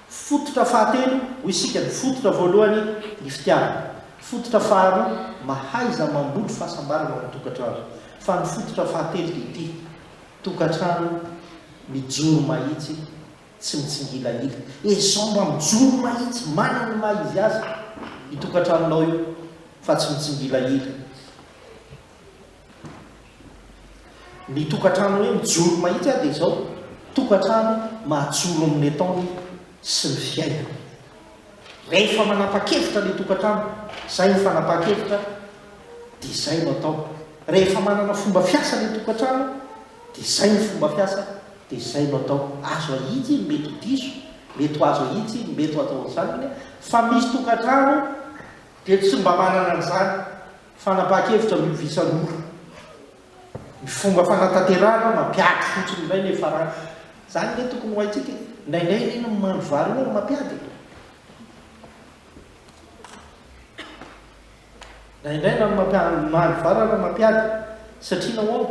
Fototra fahatelo ho isika ny fototra voalohany ny fitiavana. Fototra faharoa mahaiza mamboly fahasambarana ao tokantrano. Fa ny fototra fahatelo dia ity. Tokantrano mijoro mahitsy tsy mitsingilaila. Izao mba mijoro mahitsy manana ny maha izy azy itokantranonao io fa tsy mitsingilaila. Ny tokantrano hoe mijoro mahitsy dia izao tokantrano mahajoro amin'ny ataony sy ny fiainana. Rehefa manapa-kevitra ny tokantrano, izay ny fanapa-kevitra dia izay no atao. Rehefa manana fomba fiasa ny tokantrano dia izay ny fomba fiasa, dia izay no atao. Azo ahitsy mety ho diso, mety ho azo ahitsy mety ho atao an'izany, fa misy tokantrano dia tsy mba manana an'izany. Fanapa-kevitra mivisan'ora, ny fomba fanatanterahana mampiady fotsiny indray ny farany. Zany le tokony ho haitsika. Indraindray iny mandro vary io mampiady. Indraindray na mandro vary na mampiady satria nahoana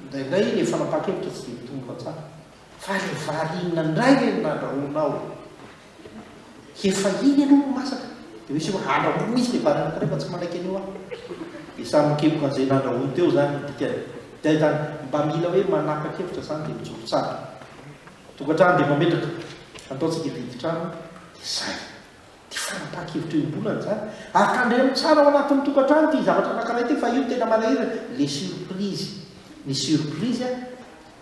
indraindray le fanapa-kevitra tsy dia mitombo tsara. Fa le vary inona indray le nandrahoanao efa iny aloha masaka dia misy hoe andrahoana misy le vary anankiray fa tsy manaiky an'io dia samy mikepoka an'izay nandrahoana teo zany dikany. Dia zany mba mila hoe manapa-kevitra zany dia mijoro tsara. Tokantrano dia mametraka ataontsika diditrano dia izay dia fanapa-kevitra iobolana zany. Ary tandremo tsara ao anatin'ny tokantrano ty zavatra anankiray ty fa io tena malahirana le surprise. Ny surprise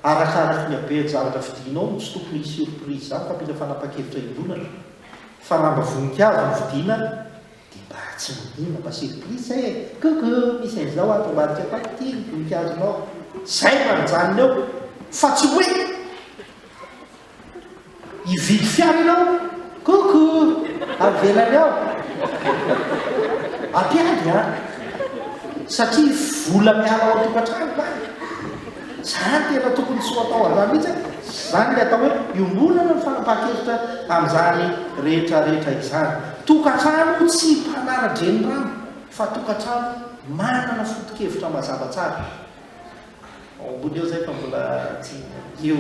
arakaraka ny habe zavatra fidinao no tsy tokony surprise zany fa mila fanapa-kevitra iobolana. Fa raha mba voninkazo ny vidiana dia mba tsy midina mba surprise zay e. Coucou misy an'izao ato ambadika ato ty ny voninkazonao. Zay manjanona eo fa tsy hoe hividy fiara ianao coucou avelany ao ampiady a satria vola miala ao tokantrano ba. Zany tena tokony tsy ho atao an'izany mihitsy. Zany le atao hoe iombonana ny fanapa-kevitra amin'izany rehetrarehetra izany. Tokantrano tsy mpanara-drenirano fa tokantrano manana foto-kevitra mazava tsara. Ambony eo zay fa mbola tsy eo.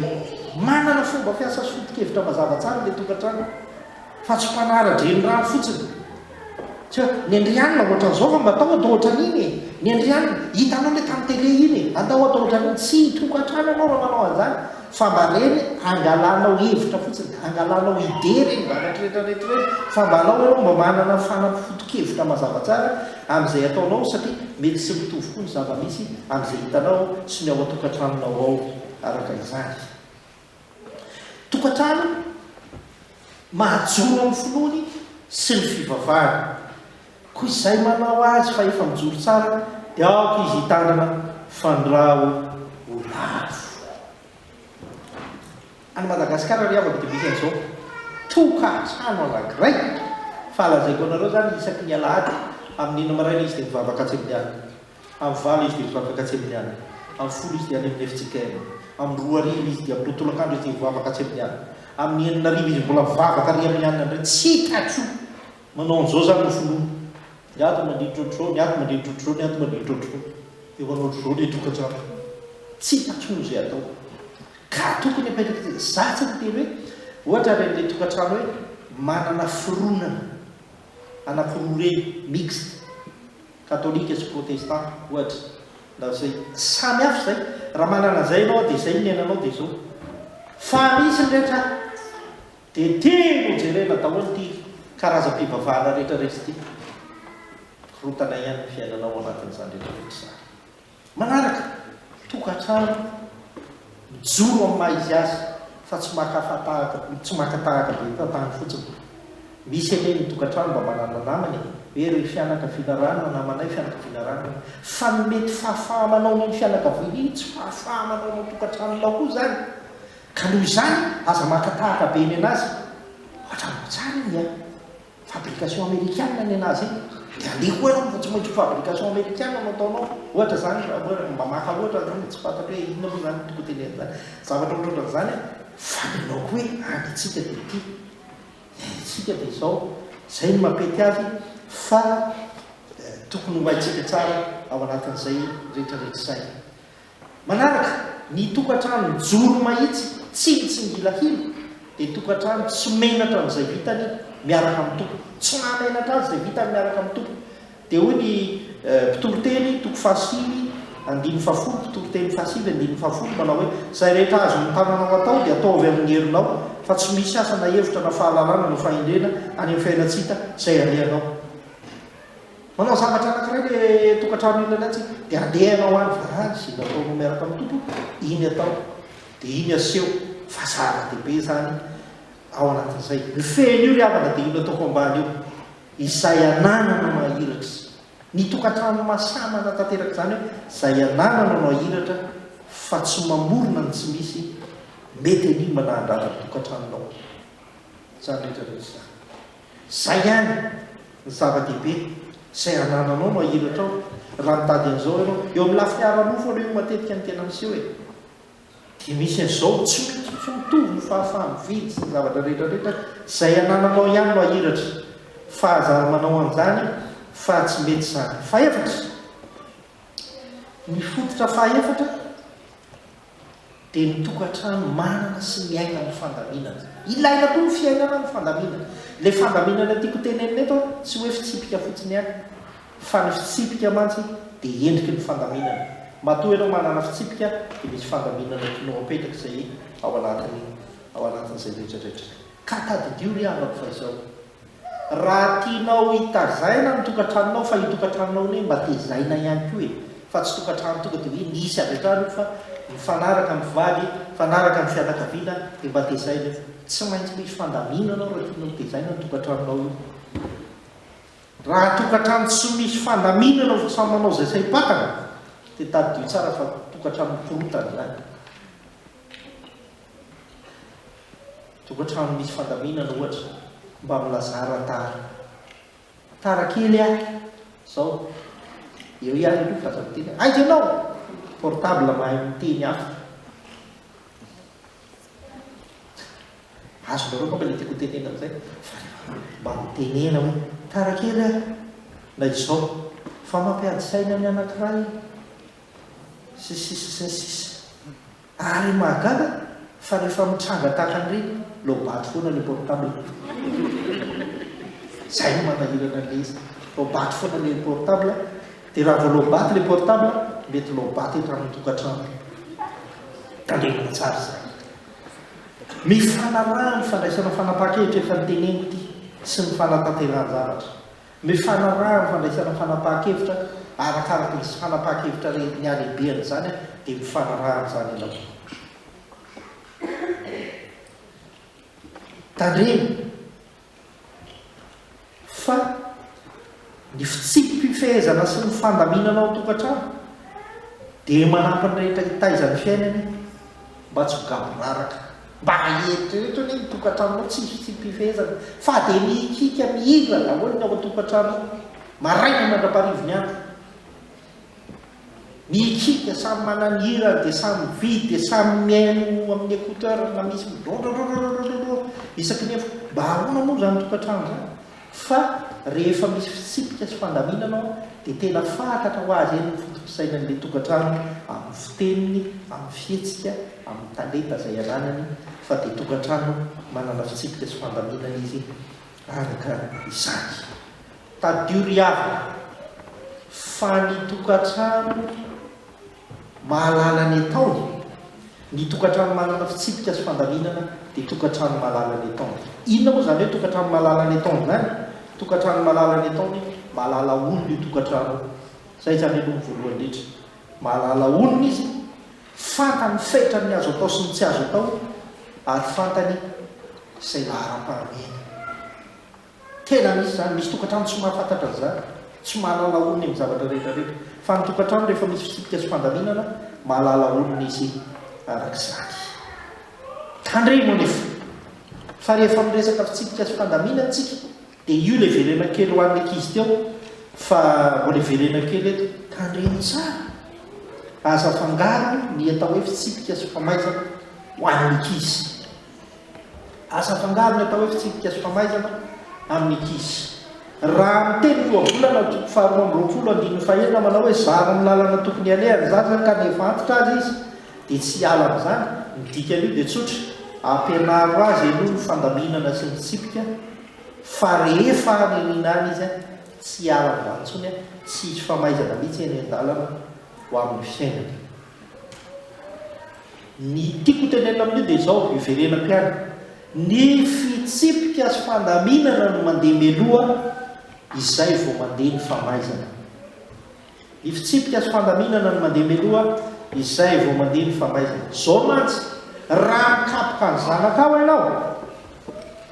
Manana fomba fiasa sy foto-kevitra mazava tsara le tokantrano fa tsy mpanara-drenirano fotsiny. Tsy ny Andrianina ohatran'izao fa mba atao atao ohatran'iny. Ny Andrianina hitanao le tamin'ny tele iny atao atao ohatran'iny. Tsy tokantrano anao raha manao an'izany fa mba reny angalanao hevitra fotsiny, angalanao ide reny varatrehetrarehetra reny fa mba anao ianao mba manana foto-kevitra mazava tsara amin'izay ataonao satria mety tsy mitovy koa ny zava-misy amin'izay hitanao sy ny ao a-tokantranonao ao araka izany. Tokantrano mahajoro amin'ny finoany sy ny fivavahana. Koa izay manao azy fa efa mijoro tsara dia aoka izy hitandrina fandrao ho lavo. Any Madagasikara ry avaka dia misy an'izao tokantrano anankiray falazaiko anareo zany isaky ny alahady. Amin'ny ina maraina izy dia mivavaka hatreminy any, amin'ny valo izy dia mivavaka hatreminy any, amin'ny folo izy dia any amin'ny efitsikainy, amin'ny roa arivo izy dia amin'ny tolakandro izy dia mivavaka hatreminy any, amin'ny enina arivo izy mbola mivavaka ary amin'ny any indray. Tsy takso manao an'izao zany no finoana. Ny ato mandrindra ohatr'izao, ny ato mandrindra ohatr'izao, ny ato mandrindra ohatr'izao. Eo manao ohatr'izao le tokantrano. Tsy takso izay atao. Ka tokony apetraka zatsy ny teny hoe ohatra ren'ilay tokantrano hoe manana fironana anankiroa reny mixte katolika sy protestant ohatra na zay samy hafa zay. Raha manana zay ianao dia izay ny henanao dia izao. Fa misy ny rehetra dia teno jerena daholo ty karazam-pivavahana rehetrarehetra ty. Korotana ihany ny fiainanao anatin'izany rehetrarehetra izany. Manaraka tokantrano mijoro amin'ny maha izy azy fa tsy makatahaka be tantany fotsiny. misy ane nytokantrano mba manana namany hoe re fianakaviana rano namanay fianakaviana rano fa mety fahafahamanao ny fianakaviana iny tsy fahafahamanao no tokantranonao koa zany ka noho izany aza makatahaka be ny anazy ohatra no tsara iny a fabrication américaine ny anazy iny dia aleha koa ianao fa tsy maintsy fabrication américaine no ataonao ohatra zany mba maka loatra zany tsy fantatra hoe inona moa zany toko teneny zany zavatra ohatratra zany falinao koa hoe anytsika dia ty tsika dia izao zay no mampety azy fa tokony hoaitsika tsara ao anatin'izay rehetrarehetra zay manaraka ny tokantrano joro mahitsy tsy mitsingila hilo dia tokantrano tsy menatra n'izay vitany miaraka amin'ny tompo tsy namenatra azy zay vitany miaraka amin'ny tompo dia hoy ny mpitoroteny toko fahasivy andiny fahafolo mpitoroteny fahasivy andiny fahafolo manao hoe zay rehetra azo ny tananao atao dia ataovy amin'ny herinao fa tsy misy asa na hevitra na fahalalana no fahendrena any amin'ny fiainatsika zay alehanao manao zavatra anankiray le tokantrano iny anatsika dia andehanao any fa sy nataonao miaraka amin'ny tompo iny atao dia iny aseho fa zava-dehibe zany ao anatin'izay ny feny io ry havana dia ino ataoko ambany io izay ananana mahiratra ny tokantrano mahasamana tanteraka zany hoe zay ananana no ahiratra fa tsy mamorona ny tsy misy mety an'iny manahandratra ny tokantranonao zany rehetrarehetra zany zay ihany ny zava-dehibe zay anananao no ahiratra ao raha mitady an'izao ianao eo amin'ny lafiny ara-nofo aloha io matetika ny tena miseho e dia misy an'izao tsy mitovy ny fahafahamividy sy ny zavatra rehetrarehetra zay anananao ihany no ahiratra fa aza manao an'izany fa tsy mety zany faefatra ny fototra faefatra dia ny tokantrano manana sy miaina ny fandaminana ilaina toy ny fiainana ny fandaminana le fandaminana tiako tenenina eto tsy hoe fitsipika fotsiny ihany fa ny fitsipika mantsy dia endriky ny fandaminana matoa ianao manana fitsipika dia misy fandaminana tinao apetraka izay ao anatin'izay rehetrarehetra ka tadidio ry avako fa izao raha tianao hitazaina ny tokantranonao fa hitokantranonao ny mba tezaina ihany koa e fa tsy tokantrano tonga dia hoe nisy avy atrano fa mifanaraka amin'ny vady fanaraka amin'ny fianakaviana dia mba tezaina tsy maintsy misy fandaminanao raha tianao tezaina ny tokantranonao io raha tokantrano tsy misy fandaminanao fa samy manao zay saim-patana dia tadidio tsara fa tokantrano korotana zany tokantrano misy fandaminana ohatra mba milazara tara kely a zao eo ihany aloha fazateny aiky ianao portable mahay miteny hafa azonareo koa mba le tiako tenena am'izay mba mitenena hoe tara kely a na izao fa mampiady saina ny anankiray sisisisisisy ary mahagaga fa rehefa mitranga takan'ireny lobaty foana le portable zay no manahirana le izy lobaty foana le portable dia raha vao lobaty le portable mety lobaty etramin'ny tokantrano tandremana tsara zay mifanaraha ny fandraisana fanapahan-kevitra efa nyteneny ity sy ny fanatanterahany zavatra mifanaraha ny fandraisana fanapahan-kevitra arakaraka ny fanapahan-kevitra ny alehibeany zany dia mifanarahany zany ianao tandremy fa ny fitsipifehezana sy ny fandaminanao tokantrano dia manampy ny rehetra hitaizany fiainany mba tsy hogabonaraka mba ahetrehetra ny tokantranonao tsy fitsipifehezana fa dia mikika mihira daholo ny ao an-tokantrano maraina mandra-parivony andro mikika samy mananihira dia samy vidy dia samy miaino amin'ny écouteur na misy midrondrondrondrondrondro isaky nefa mba ahoana moa zany tokantrano zany fa rehefa misy fitsipika sy fandaminanao dia tena fantatra ho azy eny ny fotopisainan'le tokantrano amin'ny fiteniny amin'ny fietsika amin'ny talenta zay ananany fa dia tokantrano manana fitsipika sy fandaminana izy araka izany tadio ry havana fa ny tokantrano mahalala ny taony ny tokantrano manana fitsipika sy fandaminana dia tokantrano mahalala ny taony inona moa zany hoe tokantrano mahalala ny taony zany tokantrano mahalala ny taony mahalala olona io tokantrano zay zany aloha ny voalohany indrindra mahalala olona izy fantany fetrany azo atao sy ny tsy azo atao ary fantany izay lahara-pahamehana tena misy zany, misy tokantrano tsy mahafantatra zany, tsy mahalala olona amin'ny zavatra rehetrarehetra, fa ny tokantrano rehefa misy fitsipika sy fandaminana mahalala olona izy arak'izany. Tandremo nefa fa rehefa miresaka fitsipika sy fandaminana tsika dia io le verena kely ho an'ny ankizy teo, fa mbola verena kely eto tandremo tsara aza fangaro ny atao hoe fitsipika sy famaizana ho an'ny ankizy, asa fangaro ny atao hoe fitsipika sy famaizana amin'ny ankizy. Raha miteny lohavolana toko faharoa amby roapolo andininy fahaenina manao hoe zara ny lalana tokony alehany zaza ka nefa antitra azy izy dia tsy ala amin'izany, ny dikan'io dia tsotra ampianaro azy aloha ny fandaminana sy ny fitsipika, fa rehefa anenina any izy tsy ala amin'izany intsony, tsy isy famaizana mihitsy eny an-dalana ho amin'ny fiainana. Ny tiako tenenina amin'io dia izao iverenam-piana, ny fitsipika sy fandaminana no mandeha meloha, izay vao mandeha ny famaizana. Ny fitsipika sy fandaminana no mandeha meloha, izay vao mandeha ny famaizana. Zao mantsy raha mikapoka ny zanakao ianao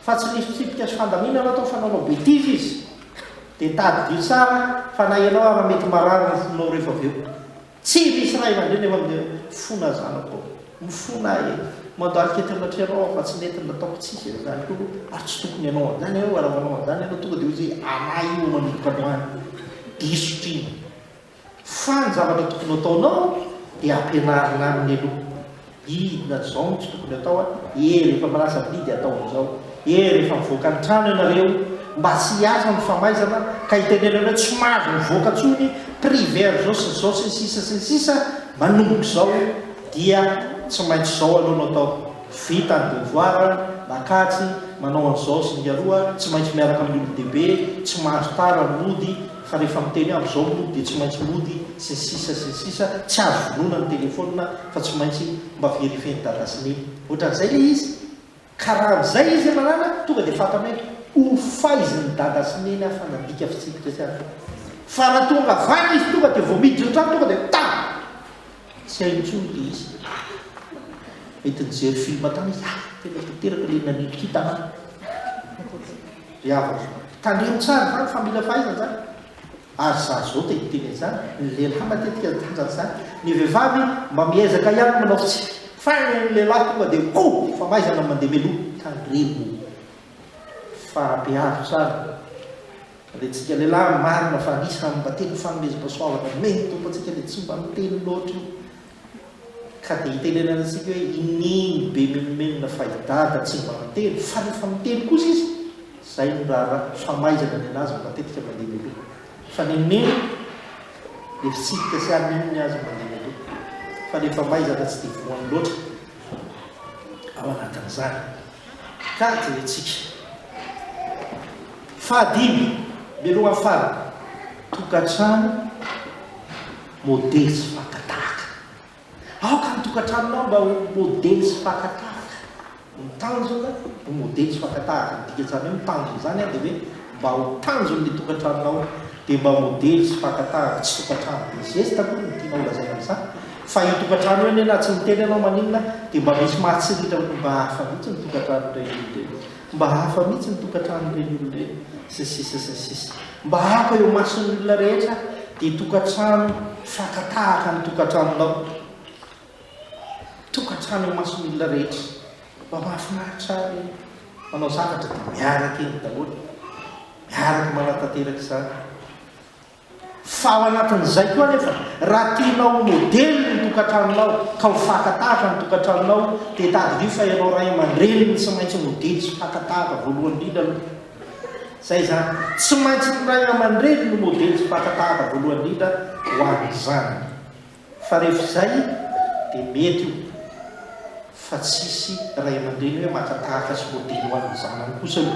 fa tsy nisy fitsipika sy fandaminana atao fanaonao betizy izy, dia tadidio tsara fa na ianao ara mety marary nyfonao rehefa avy eo. Tsy misy ray aman-dreny efa amin'ilay fona zanako, mifona mandalika eto anatryanao fa tsy nentiny nataoko tsisy zany koa, ary tsy tokony ianao an'izany ianao, raha manao an'izany ianao tonga dia hoy hoe anay io manomboka androany disotriny. Fa ny zavatra tokony ataonao dia ampianarina aminy aloha, idina zao no tsy tokony atao, rehefa malasa bidy atao an'izao, rehefa mivoaka ny trano ianareo mba tsy hiasa ny famaizana ka hitenenana hoe tsy mahazo mivoaka ntsony privé zao sy zao sy ny sisa manomboka izao dia tsy maintsy zao aloha no atao, vita ny devoir makatsy manao an'izao sy ny aroa, tsy maintsy miaraka amin'ny olon-dehibe, tsy mahazo tara mody, fa rehefa miteny amin'izao mody dia tsy maintsy mody sy ny sisa, tsy azo vonona ny telefona fa tsy maintsy mba verifeny data sy neny, ohatran'izay le izy. Ka raha amin'izay izy manana tonga dia fatana hoe ho faiziny data sy neny afa nandika fitsipika sy azy, fa raha tonga vany izy tonga dia vao miditra ny trano tonga dia ta tsy haintsony le izy. Mety nijery film tany izy, tena tanteraka le nanindrika hitana riava tandremo tsara zany fa mila fahaizana zany. Ary za zao dia hiteny zany, ny lehilahy matetika tanjany zany, ny vehivavy mba miezaka ihany manao fitsipika, fa ny lehilahy tonga dia efa maizana mandeha meloha, tandremo fa ampiaro tsara. Rentsika lehilahy marina fa nisy mba teny fanomezam-pahasoavana mety tompontsika le tsy mba miteny loatra ka dia hitenenana antsika hoe ininy be menomenona fahidada tsy mba miteny, fa rehefa miteny kosa izy zay no raha famaizana ny anazy matetika mandeha meloha, fa nenenena dia fitsipika sy amin'iny azy mandeha meloha, fa rehefa maizana tsy dia voany loatra ao anatin'izany. Ka jerentsika fahadimy meloha amin'ny farany, tokantrano modely sy fakatahaka. Aoka ny tokantranonao mba modely sy fakatahaka, mitanjona ho modely sy fakatahaka, midika zany hoe mitanjona zany dia hoe mba ho tanjony ny tokantranonao dia mba modely sy fakatahaka, tsy tokantrano bezesta koa ny tianao lazaina amin'izany, fa io tokantrano io na tsy miteny ianao maninona dia mba misy mahatsiritra mba hafa mihitsy ny tokantrano ireny, mba hafa mihitsy ny tokantrano ireny olonireny sy sisa, mba hafa eo mason'ny olona rehetra dia tokantrano fakatahaka ny tokantranonao, tokantrano eo mason'ny olona rehetra, mba mahafinaritra manao zavatra dia miaraka eny daholo, miaraka manatanteraka izany. Fa ao anatin'izay koa nefa raha tianao modely ny tokantranonao ka ho fakatahaka ny tokantranonao dia tadidio fa ianao ray aman-dreny tsy maintsy modely sy fakatahaka voalohany indrindra aloha. Zay zany, tsy maintsy ny ray aman-dreny no modely sy fakatahaka voalohany indrindra ho an'izany. Fa rehefa izay dia mety io, fa tsisy ray aman-dreny hoe makatahaka sy modely ho an'ny zanany kosa io,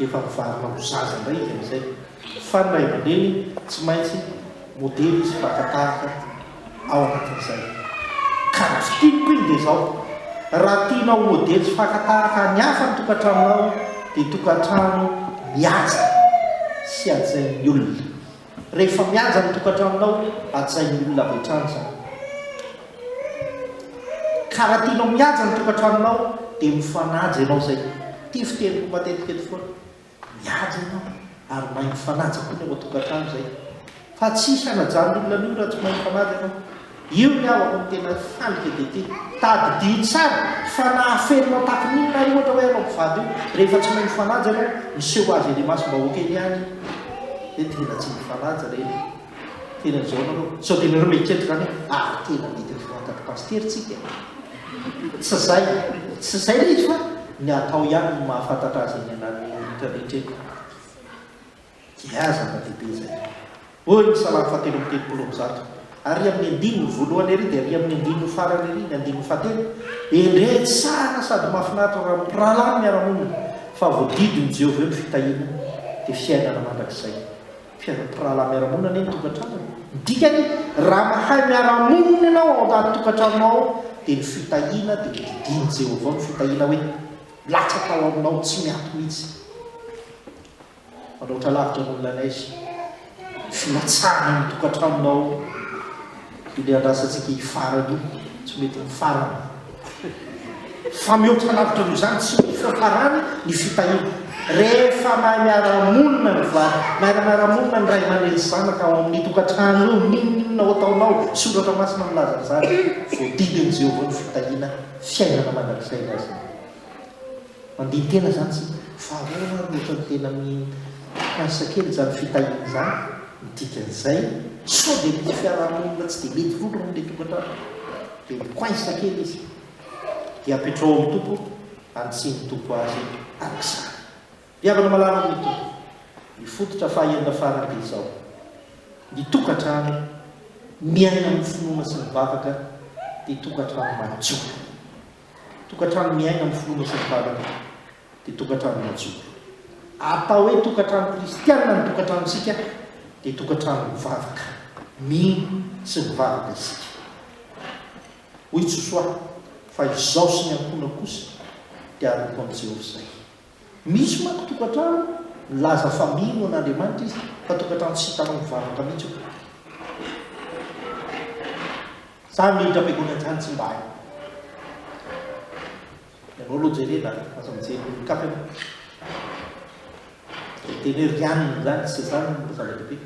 efa mivarina ho zaza indray izy amin'izay. Fa ny ray aman-dreny tsy maintsy modely sy fakatahaka ao anatin'izay. Ka raha fitiniko iny dia izao, raha tianao modely sy fakatahaka ny hafa ny tokantranonao dia tokantrano mihaja sy ajain'ny olona. Rehefa mihaja ny tokantranonao ajain'ny olona avy hatrany zany. Ka raha tianao mihaja ny tokantranonao dia mifanaja ianao zay, ty fiteliko matetikety foana miady ianao ary mahay mifanaja koa ny ao atokantrano zay fa tsisy anajan'olona nio raha tsy mahay mifanaja ianao io miavako ny tena falika dia ty tadidia tsara fa nahaferinao tafininona io ohatra hoe anao mpivady io rehefa tsy mahay mifanaja ianao miseho azy any maso mba okeny any hoe tena tsy mifanaja reny tena zao nanao sao dia nareo miketrika any tena mety fantatro pastery tsika tsy zay le izy fa ny atao ihany no mahafantatra azy ny anan'olontra rehetreny diazana lehibe zay oy ny salamy fahatelo amin'ny telopolo zato ary amin'ny andininy voalohany ery dia ary amin'ny andininy farany ery ny andininy fahatelo endre tsara sady mahafinaritra rahalahy miara-monina fa voadidiny Jehovah eo ny fitahina dia fiainana mandrakizay rahalahy miara-monina anie ny tokantrano dikany raha mahay miara-monina ianao ao anaty tokantranonao dia ny fitahina dia didiny Jehovah ny fitahina hoe latsaka ao aminao tsy miato mihitsy manoatra lavitra n'olona naizy finatsahana ny tokantranonao ile andrasantsika hifarana io tsy mety mifarana fa mihoatra lavitra no izany tsy mety fifarany ny fitahina rehefa mahay miara-monina ny vady miara-monina ny ray aman-dreny zanaka ao amin'ny tokantrano io ninona ao ataonao soratra masina milaza zany voadidiny Jehovah ny fitahina fiainana mandrakizay azy mandihy tena zany tsy fa ahoana loatra ny tena miasakely zany fitahina zany midikan'izay sao dia misy fiarahamonina tsy dia mety volo amin'ilay tokantrano dia mikoaisakely izy dia apetrao amin'ny tompo antsiny tompo azy arak'izany riavana malama amin'ny tompo ny fototra fahaenina farany dia izao ny tokantrano miaina amin'ny finoana sy ny vavaka dia tokantrano majobo tokantrano miaina amin'ny finoana sy ny vavaka dia tokantrano majobo atao hoe tokantrano kristianina ny tokantranontsika dia tokantrano mivavaka mino sy mivavaka isika hoy tsosoa fa izao sy ny ankona kosa dia aroko amin'ny Jehovah zay misy manko tokantrano milaza fa mino an'Andriamanitra izy fa tokantrano tsy hitanao mivavaka mihitsy io samy miditra am-piangonana zany tsy mba hay ianao aloha jerena aza mijery kafe tenerianina zany tsy zany zava-dehibe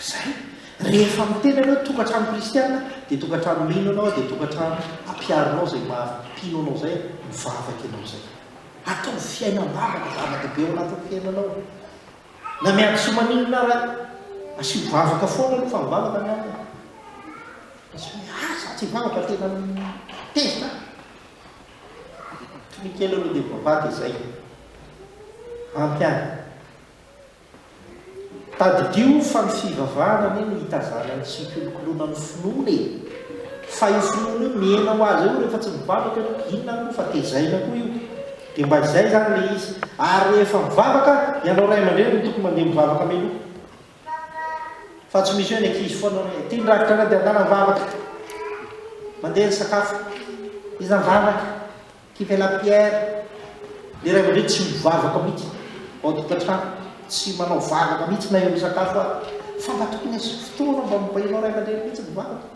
zay rehefa mitena anao tokantrano kristianina dia tokantrano mino anao dia tokantrano ampiarinao zay mampino anao zay mivavaka ianao zay atao fiainam-bavaka zava-dehibe ao anatin'ny fiainanao na miady sy maninona raha asio vavaka foana aloha fa mivavaka miady asa tsy vavaka tena testa tonikely aloha dia mivavaka izay ampiany tadidio fa ny fivavahana ny no hitazanany sy hikolokoloana ny finoana e fa io finoana io miena ho azy eo rehefa tsy mivavaka inona no fa tezaina koa io dia mba izay zany le izy ary rehefa mivavaka ianao ray aman-dreny no tokony mandeha mivavaka melo fa tsy misy hoe ny ankizy foana tia ny rakitra ana dia andana mivavaka mandeha ny sakafo izy mivavaka kivela Pierre le ray aman-dreny tsy mivavaka mihitsy ao tokantrano tsy manao vavaka mihitsy na eo amin'ny sakafo fa mba tokony asy fotoana mba mipahinao ray aman-dreny mihitsy mivavaka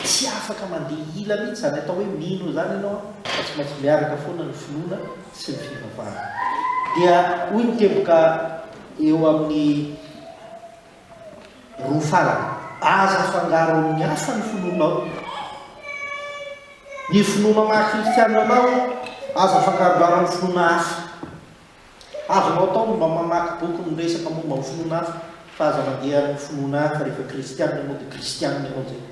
tsy afaka mandeha ila mihitsy zany atao hoe mino zany ianao fa tsy maintsy miaraka foana ny finoana sy ny fivavahana dia hoy ny temboka eo amin'ny roa farany aza fangaro amin'ny hafa ny finoanao ny finoana maha-kristiananao aza fangarogaro amin'ny finoana hafa azonao atao mba mamaky boky miresaka momba amin'ny finoana hafa fa aza mandeha amin'ny finoana hafa rehefa kristianina ianao dia kristianina ianao zay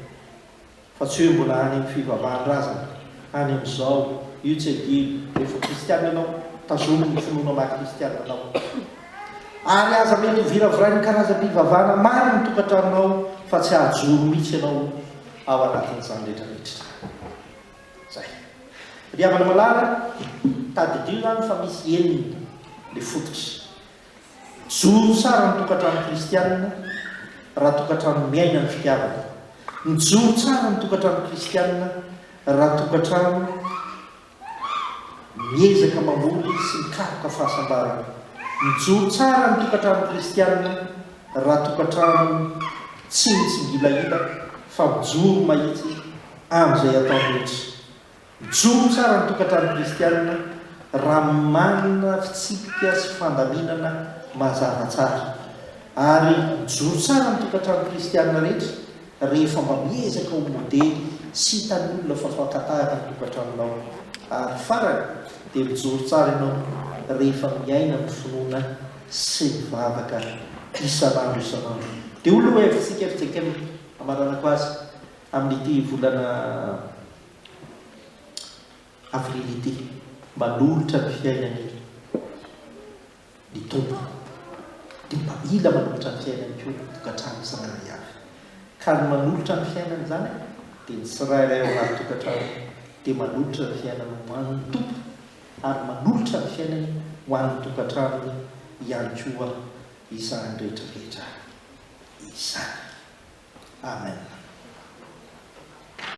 fa tsy hoe mbola any amin'ny fivavahan-drazana any amin'izao io tsy adino rehefa kristianina ianao tazomy ny finoana maha-kristianina anao ary aza mety viravorany karazam-pivavahana maro ny tokantranonao fa tsy ahajoro mihitsy ianao ao anatin'izany rehetrarehetra zay riavana malala tadidio zany fa misy enina le fototry joro tsara ny tokantrano kristianina raha tokantrano miaina ny fitiavana mijoro tsara ny tokantrano kristianina raha tokantrano miezaka mamoly sy mikaroka fahasambarana mijoro tsara ny tokantrano kristianina raha tokantrano tsy mitsingilahila fa mijoro mahitsy amin'izay atao rehetra. Mijoro tsara ny tokantrano kristianina raha manana fitsipika sy fandaminana mazava tsara, ary mijoro tsara ny tokantrano kristianina rehetra rehefa mba miezaka ho modely sy hitan'olona fa fankatahana ny tokantranonao, ary farany dia mijoro tsara ianao rehefa miaina ny finoana sy mivavaka isan'andro isan'andro. Dia olona hoe avitsika fitsika amaranako azy amin'ity volana avrily ity, manolotra ny fiainany ny tompo, dia mba mila manolotra ny fiainany koa tokantrano tsirairay avy. Ka ny manolotra ny fiainany zany dia ny tsirairay ao anaty tokantrano dia manolotra ny fiainany ho an'ny tompo, ary manolotra ny fiainany ho an'ny tokantrano ihany koa izany rehetrarehetra izany. Amen.